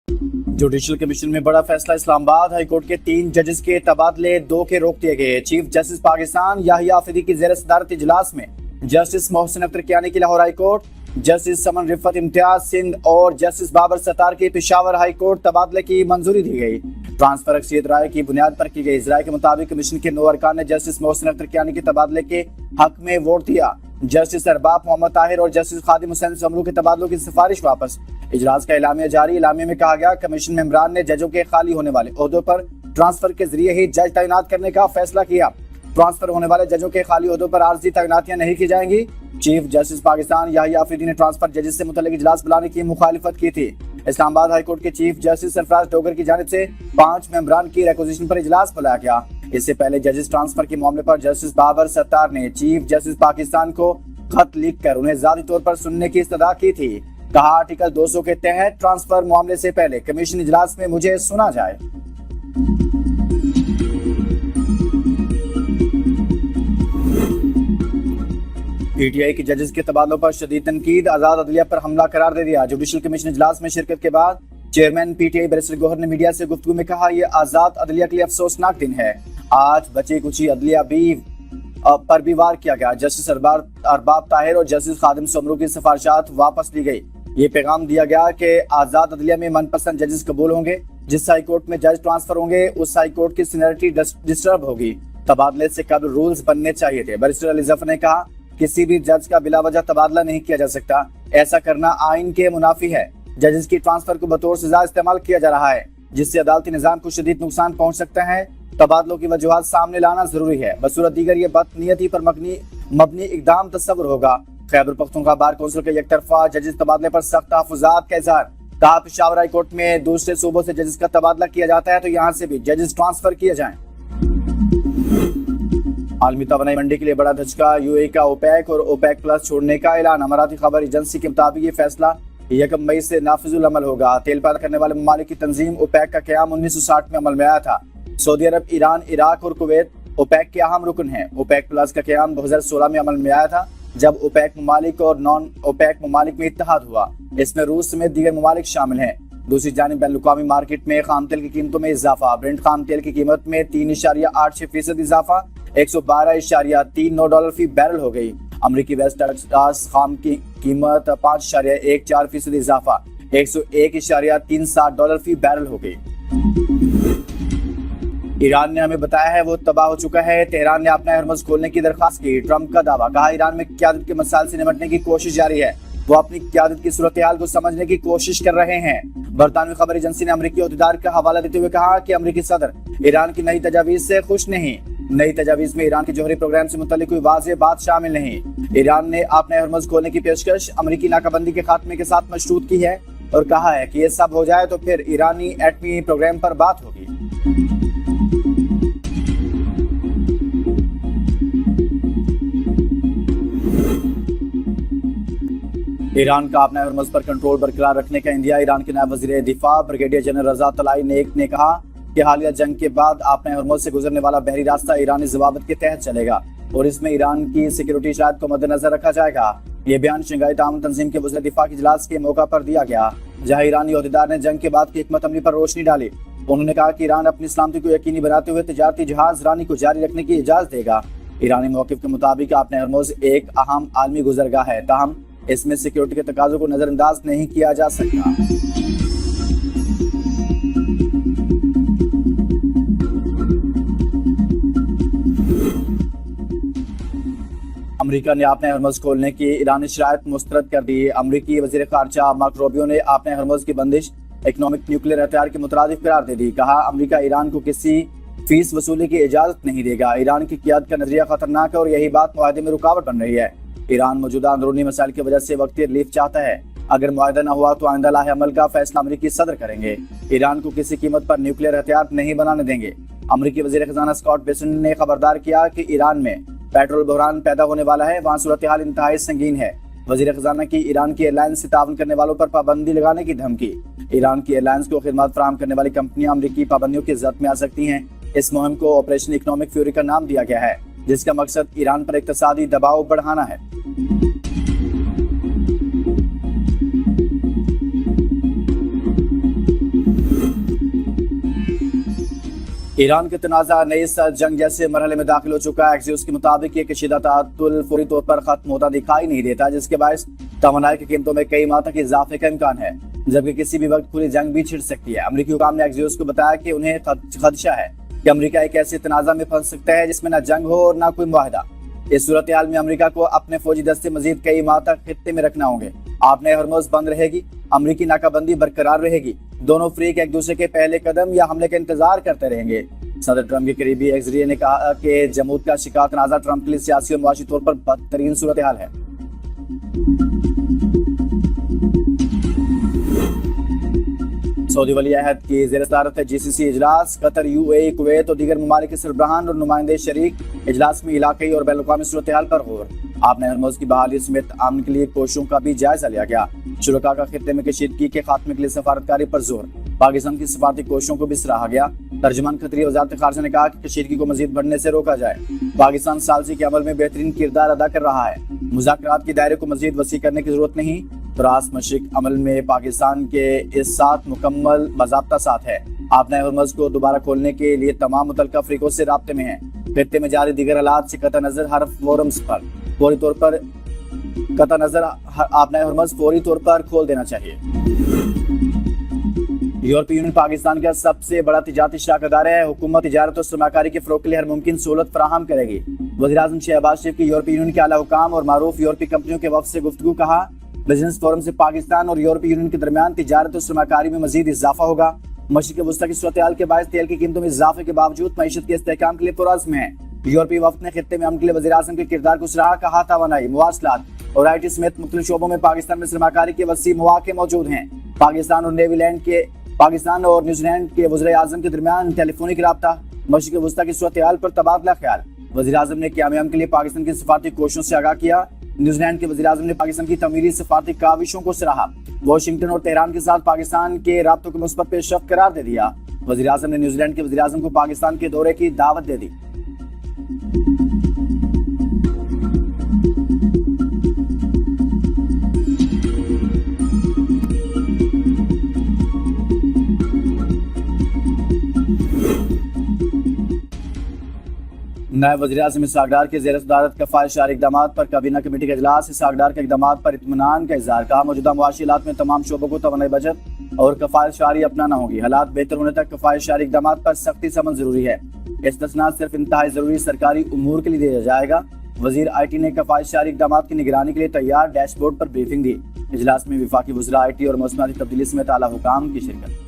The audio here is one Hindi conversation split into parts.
जुडिशल कमीशन में बड़ा फैसला। इस्लामाबाद हाईकोर्ट के 3 जजेस के तबादले 2 के रोक दिए गए। चीफ जस्टिस पाकिस्तान याहिया आफरीदी की ज़ेर सदारत इजलास में जस्टिस मोहसिन अख्तर कियानी की लाहौर हाईकोर्ट, जस्टिस समन रिफत इम्तियाज सिंध और जस्टिस बाबर सत्तार की पेशावर हाईकोर्ट तबादले की मंजूरी दी गई। ट्रांसफर अक्सरियत राय की बुनियाद पर की गई। इस राय के मुताबिक कमीशन के 9 अरकान ने जस्टिस मोहसिन अख्तर कियानी के तबादले के हक में वोट दिया। जस्टिस अरबाब मोहम्मद ताहिर और जस्टिस खादिम हुसैन समरू के तबादलों की सिफारिश वापस। इजलास का एलामिया जारी। एलामिया में कहा गया, कमीशन मेंबरान ने जजों के खाली होने वाले ओहदों पर ट्रांसफर के जरिए ही जज तैनात करने का फैसला किया। ट्रांसफर होने वाले जजों के खाली ओहदों पर आर्जी तैनातियां नहीं की जाएंगी। चीफ जस्टिस पाकिस्तान याहिया आफरीदी ने ट्रांसफर जजेस से मुतल्लिक इजलास बुलाने की मुखालिफत की थी। इस्लामाबाद हाईकोर्ट के चीफ जस्टिस सरफराज डोगर की जानिब से 5 मेंबरान की रिक्वेजिशन पर इजलास बुलाया गया। इससे पहले जजेस ट्रांसफर के मामले पर जस्टिस बाबर सत्तार ने चीफ जस्टिस पाकिस्तान को खत लिखकर उन्हें जाती तौर पर सुनने की इस्तदा की थी। कहा, आर्टिकल 200 के तहत ट्रांसफर मामले से पहले कमीशन इजलास में मुझे सुना जाए। पीटीआई के जजेस के तबादलों पर शदीद तनकीद। आजाद अदलिया पर हमला करार दे दिया। जुडिशल कमीशन इजलास में शिरकत के बाद चेयरमैन पीटीआई बैरिस्टर गौहर ने मीडिया से गुफ्तगू में कहा, यह आजाद अदलिया के लिए अफसोसनाक दिन है। आज बची कुची अदलिया पर भी वार किया गया। जस्टिस अरबाब ताहिर और जस्टिस खादिम समरू की सिफारिशात वापस ली गई। ये पैगाम दिया गया कि आजाद अदलिया में मनपसंद जजेस कबूल होंगे। जिस हाईकोर्ट में जज ट्रांसफर होंगे उस हाईकोर्ट की सीनियरिटी डिस्टर्ब होगी। तबादले से कबल रूल्स बनने चाहिए थे। बैरिस्टर अली जफर ने कहा, किसी भी जज का बिला वजह तबादला नहीं किया जा सकता। ऐसा करना आइन के मुनाफी है। जजेस की ट्रांसफर को बतौर सजा इस्तेमाल किया जा रहा है, जिससे अदालती निजाम को शदीद नुकसान पहुंच सकता है। तबादलों की वजूहात सामने लाना जरूरी है। बसूरत दीगर ये बदनीयती पर मबनी इकदाम तस्वुर होगा। खैबर पख्तूनख्वा बार कौंसिल के एकतरफा जजेस तबादले पर सख्त तहफ़्फ़ुज़ात का इज़हार। कहा, पेशावर हाई कोर्ट में दूसरे सूबों से जजेस का तबादला किया जाता है तो यहाँ से भी जजेस ट्रांसफर किए जाएं। आलमी तवानाई मंडी के लिए बड़ा धचका। यूएई का ओपेक और ओपेक प्लस छोड़ने का ऐलान। अमाराती खबर एजेंसी के मुताबिक ये फैसला 1 मई से नाफिजुल अमल होगा। तेल पैदा करने वाले ममालिक की तंजीम ओपेक का क़याम 1960 में अमल में आया था। सऊदी अरब, ईरान, इराक और कुवैत ओपेक के अहम रुकन हैं। ओपेक प्लस का क़याम 2016 में अमल में आया था, जब ओपेक ममालिक और नॉन ओपेक ममालिक में इत्तेहाद हुआ। इसमें रूस समेत दीगर ममालिक शामिल हैं। दूसरी जानिब बैनुल-अक़वामी मार्केट में खाम तेल की कीमतों में इजाफा। ब्रेंट खाम तेल की कीमत में 3.86% इजाफा, $112.39 फी बैरल हो गई। अमरीकी वेस्ट टेक्सास खाम की कीमत 5.14% इजाफा, $101.63 फी बैरल हो गई। ईरान ने हमें बताया है वो तबाह हो चुका है। तेहरान ने अपना हरमुज़ खोलने की दरख्वास्त की। ट्रंप का दावा। कहा, ईरान में क़यादत के मसाइल से निपटने की कोशिश जारी है। वो अपनी क़यादत की सूरत हाल को समझने की कोशिश कर रहे हैं। बरतानवी खबर एजेंसी ने अमरीकी अहदेदार का हवाला देते हुए कहा कि अमरीकी सदर ईरान की नई तजावीज़ से खुश नहीं। नई तजावीज़ में ईरान के जौहरी प्रोग्राम से मुतल्लिक कोई वाज़ेह बात शामिल नहीं। ईरान ने अपने हरमुज़ खोलने की पेशकश अमरीकी नाकाबंदी के खात्मे के साथ मशरूत की है और कहा है कि ये सब हो जाए तो फिर ईरानी एटमी प्रोग्राम पर बात होगी। ईरान का अपने हरमुज़ पर कंट्रोल बरकरार रखने का इंदिया। ईरान के नायब वज़ीर दिफा ब्रिगेडियर जनरल रज़ा तलाई नेक ने कहा कि हालिया जंग के बाद अपने हरमुज़ से गुजरने वाला बहरी रास्ता ईरानी ज़वाबित के तहत चलेगा और इसमें ईरान की सिक्योरिटी शराइत को मद्देनजर रखा जाएगा। ये बयान शंघाई ताउन तंजीम के वज़ीर दिफा के इजलास के मौका पर दिया गया, जहाँ ईरानी अहदेदार ने जंग के बाद की हिकमत अमली पर रोशनी डाली। उन्होंने कहा कि ईरान अपनी सलामती को यकीनी बनाते हुए तिजारती जहाज रानी को जारी रखने की इजाज़त देगा। ईरानी मौक़िफ़ के मुताबिक अपने हरमुज़ एक अहम आलमी गुजरगाह है, ताहम इसमें सिक्योरिटी के तकाज़ों को नजरअंदाज नहीं किया जा सकता। अमेरिका ने अपने हरमुज़ खोलने की ईरानी शराइत मुस्तरद कर दी। अमरीकी वज़ीर ख़ारजा मार्को रूबियो ने अपने हरमुज़ की बंदिश इकनॉमिक न्यूक्लियर हथियार के मुतरादिफ करार दे दी। कहा, अमरीका ईरान को किसी फीस वसूली की इजाज़त नहीं देगा। ईरान की क़यादत का नजरिया खतरनाक है और यही बात मुआहदे में रुकावट बन रही है। ईरान मौजूदा अंदरूनी मसाइल की वजह से वक्ती रिलीफ चाहता है। अगर मुआहदा न हुआ तो आइंदा लाहे अमल का फैसला अमरीकी सदर करेंगे। ईरान को किसी कीमत पर न्यूक्लियर हथियार नहीं बनाने देंगे। अमरीकी वज़ीर ख़ज़ाना स्कॉट बेसेंट ने खबरदार किया कि ईरान में पेट्रोल बहरान पैदा होने वाला है, वहाँ सूरत हाल इंतहाई संगीन है। वज़ीर ख़ज़ाना की ईरान की एयरलाइंस से ताउन करने वालों पर पाबंदी लगाने की धमकी। ईरान की एयरलाइंस को खिदमत फराहम करने वाली कंपनियां अमरीकी पाबंदियों की जद में आ सकती हैं। इस मुहिम को ऑपरेशन इकनॉमिक फ्यूरी का नाम दिया गया है, जिसका मकसद ईरान पर इक़्तिसादी दबाव बढ़ाना है। ईरान के तनाज़ा नई जंग जैसे मरहले में दाखिल हो चुका है। एक्सियोस के मुताबिक ये कशीदा तअत्तुल फौरी तौर पर खत्म होता दिखाई नहीं देता, जिसके बायस तवानाई की कीमतों में कई माह तक इजाफे का इम्कान है, जबकि किसी भी वक्त पूरी जंग भी छिड़ सकती है। अमरीकी हुकाम ने एक्सियोस को बताया कि उन्हें खदशा है कि अमरीका एक ऐसे तनाज़ा में फंस सकता है जिसमें न जंग हो और न कोई मुआहदा। इस सूरत हाल में अमरीका को अपने फौजी दस्ते मजीद कई माह तक खित्ते में रखना होंगे। आपने हरमुज़ बंद रहेगी, अमरीकी नाकाबंदी बरकरार रहेगी, दोनों फरीक एक दूसरे के पहले कदम या हमले का इंतजार करते रहेंगे। सदर ट्रंप के करीबी एक जरिए ने कहा कि जमूद का शिकार तनाज़ा ट्रंप के लिए सियासी और मुआशी तौर पर बदतरीन सूरत हाल है। सऊदी वली अहद की ज़ेर सदारत GCC इजलास कतर, UAE, कुवैत और दीगर ममालिक के सरबराहान और नुमाइंदे शरीक इजलास में इलाकई और बैनुल-अक़वामी सूरत हाल पर गौर। आपने हरमुज़ की बहाली समेत अमन के लिए कोशिशों का भी जायजा लिया गया। शुरका का खित्ते में कशीदगी के खात्मे के लिए सफारतकारी पर जोर। पाकिस्तान की सफारती कोशिशों को भी सराहा गया। तर्जुमान खतरी वज़ारत ख़ारिजा ने कहा कि कशीदगी को मजीद बढ़ने से रोका जाए। पाकिस्तान सालसी के अमल में बेहतरीन किरदार अदा कर रहा है। मुज़ाकरात के दायरे को मजीद वसी करने की जरूरत नहीं। त्रास मशरिक अमल में पाकिस्तान के इस साथ मुकम्मल बाज़ाब्ता साथ है। आपने हरमुज़ को दोबारा खोलने के लिए तमाम मुतल्लिका फ़रीक़ों से राब्ते में है। खित्ते में जारी दीगर हालात से कतई नज़र हर फोरम्स पर फौरी तौर पर आपने हरमुज़ फौरी तौर पर खोल देना चाहिए। यूरोपीय यूनियन पाकिस्तान का सबसे बड़ा तिजारती शराकतदार है। हुकूमत तिजारत और सरमाकारी के फ़रोग़ के लिए हर मुमकिन सहूलत फराहम करेगी। वज़ीर-ए-आज़म शहबाज शरीफ की यूरोपीय यूनियन के आला हुकाम और मारूफ यूरोपीय कंपनियों के वफ़द से गुफ्तगू। कहा, बिजनेस फोरम से पाकिस्तान और यूरोपीय यूनियन के दरमियान तिजारत और सरमाकारी में मजीद इजाफा होगा। मशरिक़ वस्ता की सूरत हाल के बायस तेल की कीमतों में इजाफे के बावजूद मईशत के इस्तेहकाम के लिए पुरअज़्म है। यूरोपीय वफ़द ने खित्ते में अमन के लिए वज़ीर-ए-आज़म के किरदार को सराहा। कहा, तवानाई, मवासलात और IT समेत मुख्तलिफ शोबों में पाकिस्तान में सरमाकारी के वसी मौक़े मौजूद हैं। पाकिस्तान और न्यूजीलैंड के वज़ीर-ए-आज़म के दरमियान टेलीफोनिक राब्ता। मशरिक़ वस्ता की सूरत हाल पर तबादला ख्याल। वज़ीर-ए-आज़म ने क़याम के लिए पाकिस्तान की सफारती कोशिशों से आगाह किया। न्यूजीलैंड के वज़ीर-ए-आज़म ने पाकिस्तान की तमीरी सफारती काविशों को सराहा। वाशिंगटन और तेहरान के साथ पाकिस्तान के राब्तों को मुस्बत पेशरफ्त करार दे दिया। वज़ीर-ए-आज़म ने न्यूजीलैंड के वज़ीर-ए-आज़म को पाकिस्तान के दौरे की दावत दे दी। नायब वज़ीर-ए-आज़म इसहाक़ डार के ज़ेर सदारत कफ़ायत-शारी इक़दामात पर काबीना कमेटी का इजलास। इसहाक़ डार के इक़दामात पर इत्मीनान का इज़हार। कहा, मौजूदा मुआशी हालात में तमाम शोबों को तवानाई बचत और कफ़ायत-शारी अपनाना होगी। हालात बेहतर होने तक कफ़ायत-शारी इक़दामात पर सख्ती से अमल ज़रूरी है। इस्तिस्ना सिर्फ इंतहाई ज़रूरी सरकारी उमूर के लिए दिया जाएगा। वज़ीर IT ने कफ़ायत-शारी इक़दामात की निगरानी के लिए तैयार डैशबोर्ड पर ब्रीफिंग दी। इजलास में वफाकी वज़रा IT और मौसमियाती तब्दीली समेत आला हुकाम की शिरकत।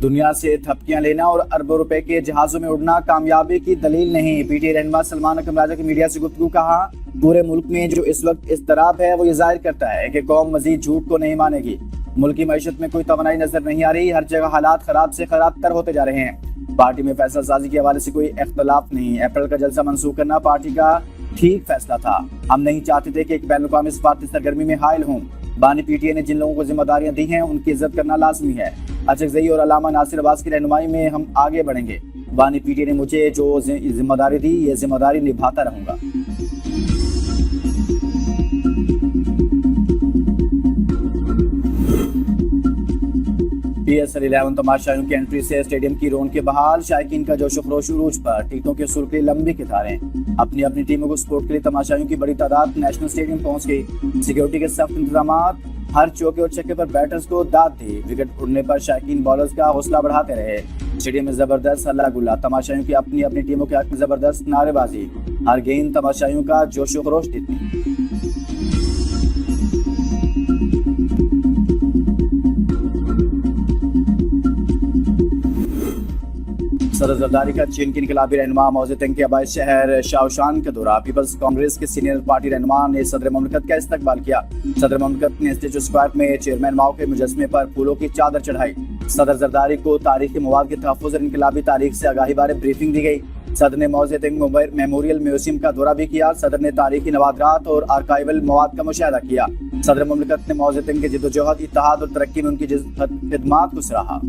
दुनिया से थपकियां लेना और अरबों रुपए के जहाजों में उड़ना कामयाबी की दलील नहीं। PTI रहनुमा सलमान अकरम राजा की मीडिया से गुफ्तगू। कहा, पूरे मुल्क में जो इस वक्त इज़्तिराब है वो ये जाहिर करता है कि कौम मजीद झूठ को नहीं मानेगी। मुल्क की मईशत में कोई तवानाई नजर नहीं आ रही। हर जगह हालात खराब से खराब तर होते जा रहे हैं। पार्टी में फैसला साजी के हवाले से कोई इख्तलाफ नहीं। अप्रैल का जलसा मनसूख करना पार्टी का ठीक फैसला था। हम नहीं चाहते थे कि एक बैनुल-अक़वामी सफारती सरगर्मी में हायल हों। बानी PTI ने जिन लोगों को जिम्मेदारियां दी हैं उनकी इज्जत करना लाजमी है। अचकज़ई और अल्लामा नासिर अब्बास की रहनुमाई में हम आगे बढ़ेंगे। बानी PTI ने मुझे जो जिम्मेदारी दी, ये जिम्मेदारी निभाता रहूंगा। PSL 11 तमाशाइयों की एंट्री से स्टेडियम की रौनक के बहाल। शायकीन का जोश खरोश उरूज पर। टिकटों के सुल्क के लिए लंबी कतारें। अपनी अपनी टीमों को सपोर्ट के लिए तमाशाइयों की बड़ी तादाद नेशनल स्टेडियम पहुंच गई। सिक्योरिटी के सख्त इंतजामात। हर चौके और छक्के पर बैटर्स को दाद दी। विकेट उड़ने पर शायकीन बॉलर्स का हौसला बढ़ाते रहे। स्टेडियम में जबरदस्त हल्ला गुल्ला। तमाशाइयों की अपनी अपनी टीमों के हक में जबरदस्त नारेबाजी। हर गेंद तमाशाइयों का जोश खरोश देती। सदर जरदारी का चीन के इनकलाबी रहनुमा मौज़े तंग के आबाद शहर शाओशान का दौरा। पीपल्स कांग्रेस के सीनियर पार्टी रहनुमा ने सदर ममलकत का इस्तकबाल किया। सदर ममलकत ने स्टेचू स्क्वायर में चेयरमैन माओ के मुजस्मे पर फूलों की चादर चढ़ाई। सदर जरदारी को तारीखी मवाद के तहफ़्फ़ुज़ और इनकलाबी तारीख से आगाही बारे ब्रीफिंग दी गई। सदर ने मौज़े तंग मेमोरियल म्यूजियम का दौरा भी किया। सदर ने तारीखी नवादरात और आर्काइवल मवाद का मुशाहिदा किया। सदर ममलकत ने मौज़े तंग के जिद्दोजहद, इत्तेहाद और तरक्की में उनकी खिदमात को सराहा।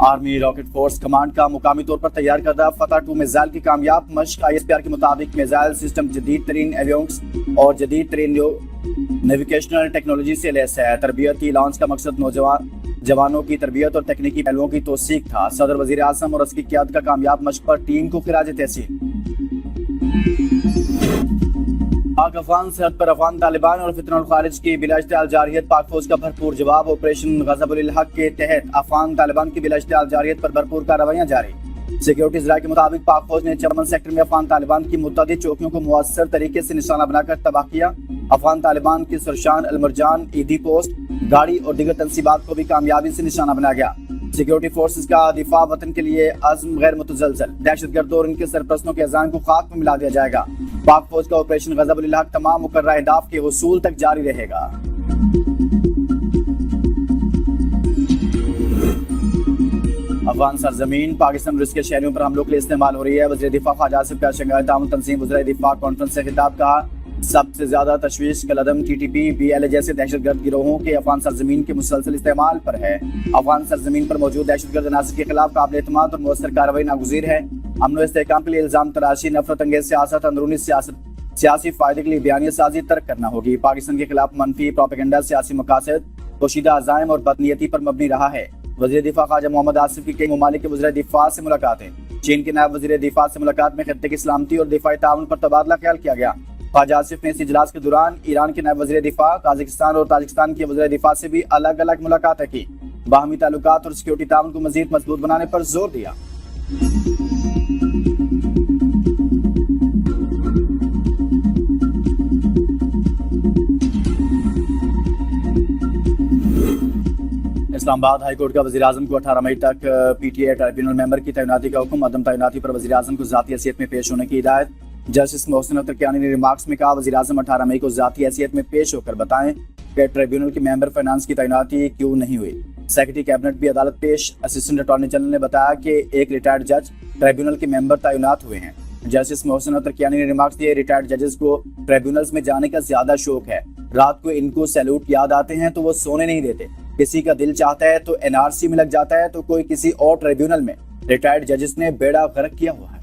आर्मी रॉकेट फोर्स कमांड का मुकामी तौर पर तैयार करदा फतह 2 मिसाइल की कामयाब मश्क। ISPR के मुताबिक मिसाइल सिस्टम जदीद तरीन एवियोनिक्स और जदीद तरीन नेविगेशनल टेक्नोलॉजी से लैस है। तरबियती लॉन्च का मकसद जवानों की तरबियत और तकनीकी पहलुओं की तौसीक था। सदर, वजीर आज़म और अस्करी क़यादत का कामयाब मश्क पर टीम को खिराज तहसीन। पाक अफगान सरहद पर अफगान तालिबान और फितरत खारिज की बिलाइश्तियाल जारियत। पाक फौज का भरपूर जवाब। ऑपरेशन गज़ब-उल हक के तहत अफगान तालिबान की बिलाइश्तियाल जारियत पर भरपूर कार्रवाइयां जारी। सिक्योरिटी ज़राए के मुताबिक पाक फौज ने चमन सेक्टर में अफगान तालिबान की मुतअद्दिद चौकियों को मुअस्सर तरीके से निशाना बनाकर तबाह किया। अफगान तालिबान की सरशान, अलमरजान, ईदी पोस्ट, गाड़ी और दीगर तंसीबात को भी कामयाबी से निशाना बनाया गया। सिक्योरिटी फोर्सेज का दिफा वतन के लिए अज़्म गैर मुतज़लज़ल। दहशतगर्दों और इनके सरपरस्तों के अज़ान को खाक में मिला दिया जाएगा। पाक फौज का ऑपरेशन गज़ब-उल हक तमाम मुकर्ररा अहदाफ के हुसूल तक जारी रहेगा। अफगान सरजमीन पाकिस्तान रूस के शहरों पर हमलों के लिए इस्तेमाल हो रही है। वज़ीर दिफा ख्वाजा आसिफ का शंघाई ताउन तंजीम वज़ीर दिफा कॉन्फ्रेंस से खिताब। कहा, सबसे ज्यादा तशवीश कलदम TTP, BLA जैसे दहशतगर्द गिरोहों के अफगान सरजमीन के मुसलसल इस्तेमाल पर है। अफगान सरजमीन पर मौजूद दहशतगर्द अनासर के खिलाफ काबिल एतमाद और मौसर कार्रवाई नागुज़ीर है। अमन व इस्तेहकाम के लिए इल्जाम तराशी, नफरत अंगेज सियासत, अंदरूनी सियासी फायदे के लिए बयानिया साजी तर्क करना होगी। पाकिस्तान के खिलाफ मनफी प्रोपेगेंडा सियासी मकासद, पोशीदा अज़ाइम और बदनीयती पर मबनी रहा है। वज़ीर दिफा ख्वाजा मोहम्मद आसिफ की कई ममालिक के वज़ीर दिफा से मुलाकातें। चीन के नायब वज़ीर दिफा से मुलाकात में खत्ते की सलामती और दिफाई ताउन पर तबादला ख्याल किया गया। ख्वाजा आसिफ ने इस इजलास के दौरान ईरान के नायब वज़ीर दिफा, ताजिकिस्तान और ताजिकिस्तान के वज़ीर दिफा से भी अलग अलग मुलाकातें की। बाहमी ताल्लुकात और सिक्योरिटी ताउन को मज़ीद मजबूत बनाने पर जोर दिया। इस्लामाबाद हाईकोर्ट का वज़ीर आज़म को 18 मई तक PTA ट्राइब्यूनल मेंबर की तैनाती का हुक्म। अदम तैनाती पर वज़ीर आज़म को ज़ाती हैसियत में पेश होने की हिदायत। जस्टिस मोहसिन अख्तर कियानी ने रिमार्क्स में कहा, वज़ीर आज़म 18 मई को ज़ाती हैसियत में पेश होकर बताएं कि ट्राइब्यूनल के मेंबर फाइनेंस की तैनाती क्यों नहीं हुई। सेक्रेटरी कैबिनेट भी अदालत पेश। असिस्टेंट अटॉर्नी जनरल ने बताया कि एक रिटायर्ड जज ट्राइब्यूनल के मेंबर तैनात हुए हैं। जस्टिस मोहसिन अख्तर कियानी ने रिमार्क्स दिए, रिटायर्ड जजेस को ट्राइब्यूनल्स में जाने का ज्यादा शौक है। रात को इनको सैल्यूट याद आते हैं तो वो सोने नहीं देते। किसी का दिल चाहता है तो NRC में लग जाता है, तो कोई किसी और ट्राइब्यूनल में। रिटायर्ड जजेस ने बेड़ा गर्क किया हुआ है।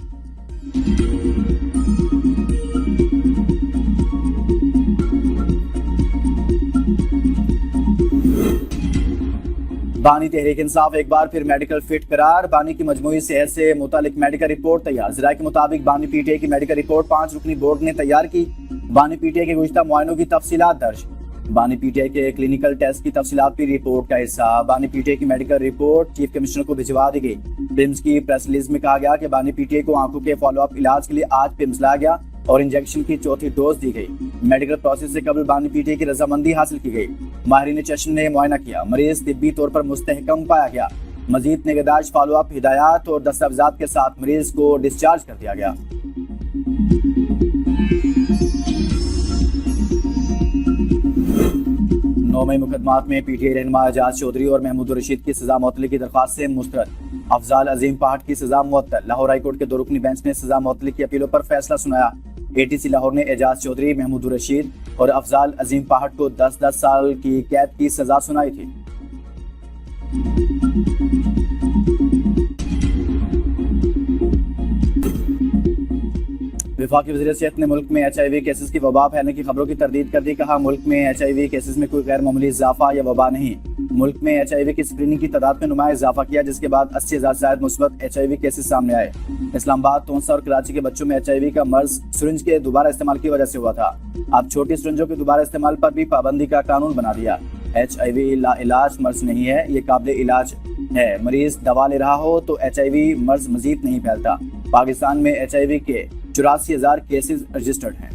बानी तहरीक इंसाफ एक बार फिर मेडिकल फिट करार। बानी की मजमूई सेहत से मुतालिक मेडिकल रिपोर्ट तैयार। ज़राए के मुताबिक बानी PTA की मेडिकल रिपोर्ट 5 रुकनी बोर्ड ने तैयार की। बानी PTA के गुज़िश्ता मुआयनों की तफसीलात दर्ज। बानी PTA के क्लिनिकल टेस्ट की तफसीलात भी रिपोर्ट का हिस्सा। बानी PTA की मेडिकल रिपोर्ट चीफ कमिश्नर को भिजवा दी गई। पिम्स की प्रेस रिलीज में कहा गया कि बानी PTA को आंखों के फॉलोअप इलाज के लिए आज पिम्स लाया गया और इंजेक्शन की चौथी डोज दी गई। मेडिकल प्रोसेस से कबल बानी PTA की रजामंदी हासिल की गई। माहिरीन चश्म ने मुआयना किया। मरीज तिब्बी तौर पर मुस्तहकम पाया गया। मजीद निगहदाश्त, फॉलोअप, हिदायत और दस्तावेजात के साथ मरीज को डिस्चार्ज कर दिया गया। 9 मई मुकदमात में PTA रहनुमा एजाज चौधरी और महमूद रशीद की सजा मुअत्तली की दरख्वास्त से मुस्तरद। अफजाल अजीम पहाड़ की सजा मुअत्तल। लाहौर हाईकोर्ट के 2 रुकनी बेंच ने सजा मुअत्तली की अपीलों पर फैसला सुनाया। ATC लाहौर ने एजाज चौधरी, महमूद रशीद और अफजाल अजीम पहाड़ को 10-10 साल की कैद की सजा सुनाई थी। वफाकी वज़ीर सेहत ने मुल्क में HIV केसेस की वबा फैलने की खबरों की तरदीद कर दी। कहा, मुल्क में HIV केसेस में कोई गैर मामूली इजाफा या वबा नहीं। मुल्क में HIV की स्क्रीनिंग की तादाद में नुमाया इजाफा किया, जिसके बाद 80,000 से ज्यादा मुस्बत HIV केसेस सामने आए। इस्लामाबाद, तोंसा और कराची के बच्चों में HIV का मर्ज सिरिंज के दोबारा इस्तेमाल की वजह से हुआ था। अब छोटी सिरिंजों के दोबारा इस्तेमाल पर भी पाबंदी का कानून बना दिया। HIV लाइलाज मर्ज नहीं है, ये काबिल इलाज है। मरीज दवा ले रहा हो तो HIV मर्ज मजीद नहीं फैलता। पाकिस्तान में HIV के 84,000 केसेस रजिस्टर्ड हैं।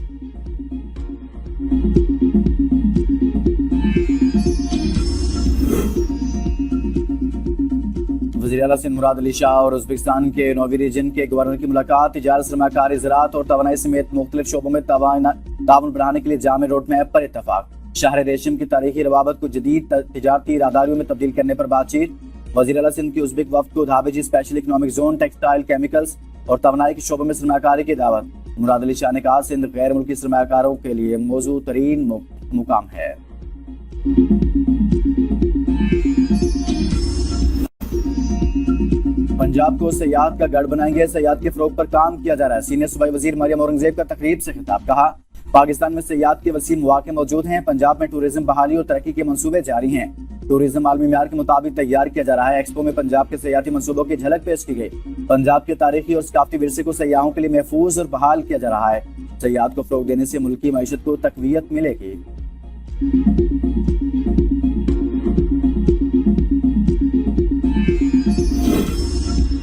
वज़ीर आला सिंध मुराद अली शाह और उज़्बेकिस्तान के नोवी रीजन के गवर्नर की मुलाकात। तिजारत, सरमाकारी, ज़राअत और तवानाई समेत मुख्तलिफ शोबों में ताउन बढ़ाने के लिए जामे रोड मैप पर इत्तफाक। शहर रेशम की तारीखी रवाबत को जदीद तिजारती राहदारियों में तब्दील करने पर बातचीत। वज़ीर आला सिंध की उज़्बेक वफ़द को Dhabeji special economic zone, textile, chemicals और तवानाई के शोबों में सरमाकारी की दावत। मुराद अली शाह ने कहा, सिंध गैर मुल्की सरमाकारों के लिए मौजूद तरीन मुकाम है। पंजाब को सयाहत का गढ़ बनाएंगे, सयाहत के फरोग पर काम किया जा रहा है। सीनियर सूबाई वजीर मरियम औरंगजेब का तकरीब से खिताब। कहा, पाकिस्तान में सयाहत के वसीम मौके मौजूद हैं। पंजाब में टूरिज्म बहाली और तरक्की के मंसूबे जारी हैं। टूरिज्म आलमी मेयार के मुताबिक तैयार किया जा रहा है। एक्सपो में पंजाब के सयाहती मंसूबों की झलक पेश की गई। पंजाब के तारीखी और सकाफती विरसे को सयाहों के लिए महफूज और बहाल किया जा रहा है। सयाहत को फरोग देने से मुल्क की मईशत को तकवीयत मिलेगी।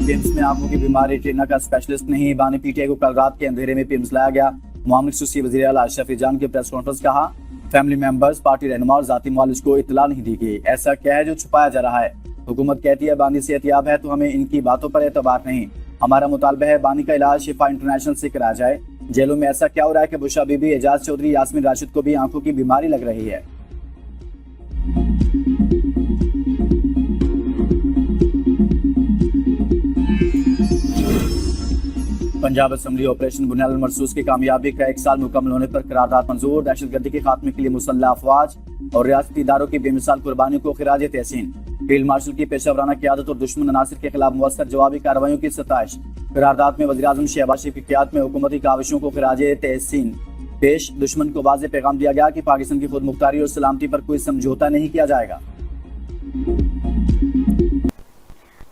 पिम्स में आंखों की बीमारी, रेटिना का स्पेशलिस्ट नहीं। बानी पीटीआई को कल रात के अंधेरे में पिम्स लाया गया। मामले खसूसी वज़ीर आला अशरफ जान की प्रेस कॉन्फ्रेंस। कहा, फैमिली मेंबर्स, पार्टी रहनुमा और जाती मालिज को इत्तला नहीं दी गई। ऐसा क्या है जो छुपाया जा रहा है? हुकूमत कहती है बानी सेहतियाब है, तो हमें इनकी बातों पर एतबार नहीं। हमारा मुतालबा है बानी का इलाज शिफा इंटरनेशनल से कराया जाए। जेलों में ऐसा क्या हो रहा है कि बुशरा बीबी, एजाज चौधरी, यास्मीन राशिद को भी आंखों की बीमारी लग रही है? पंजाब असम्बली ऑपरेशन बुनियाद मरसूस की कामयाबी का 1 साल मुकम्मल होने पर करारदाद मंजूर। दहशतगर्दी के खात्मे के लिए मुसल्लह अफवाज और रियासती इदारों की बेमिसाल कुर्बानी को खिराज तहसीन। फील्ड मार्शल की पेशावराना क़यादत और दुश्मन अनासिर के खिलाफ मुअस्सर जवाबी कार्रवाइयों की सताइश। करारदाद में वज़ीर आज़म शहबाज शरीफ की क़यादत में हुकूमती काविशों को खिराज तहसीन पेश। दुश्मन को वाज़ेह पैगाम दिया गया कि पाकिस्तान की खुद मुख्तारी और सलामती पर कोई समझौता नहीं किया जाएगा।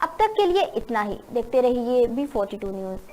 अब तक के लिए इतना ही। देखते रहिए B42 न्यूज़।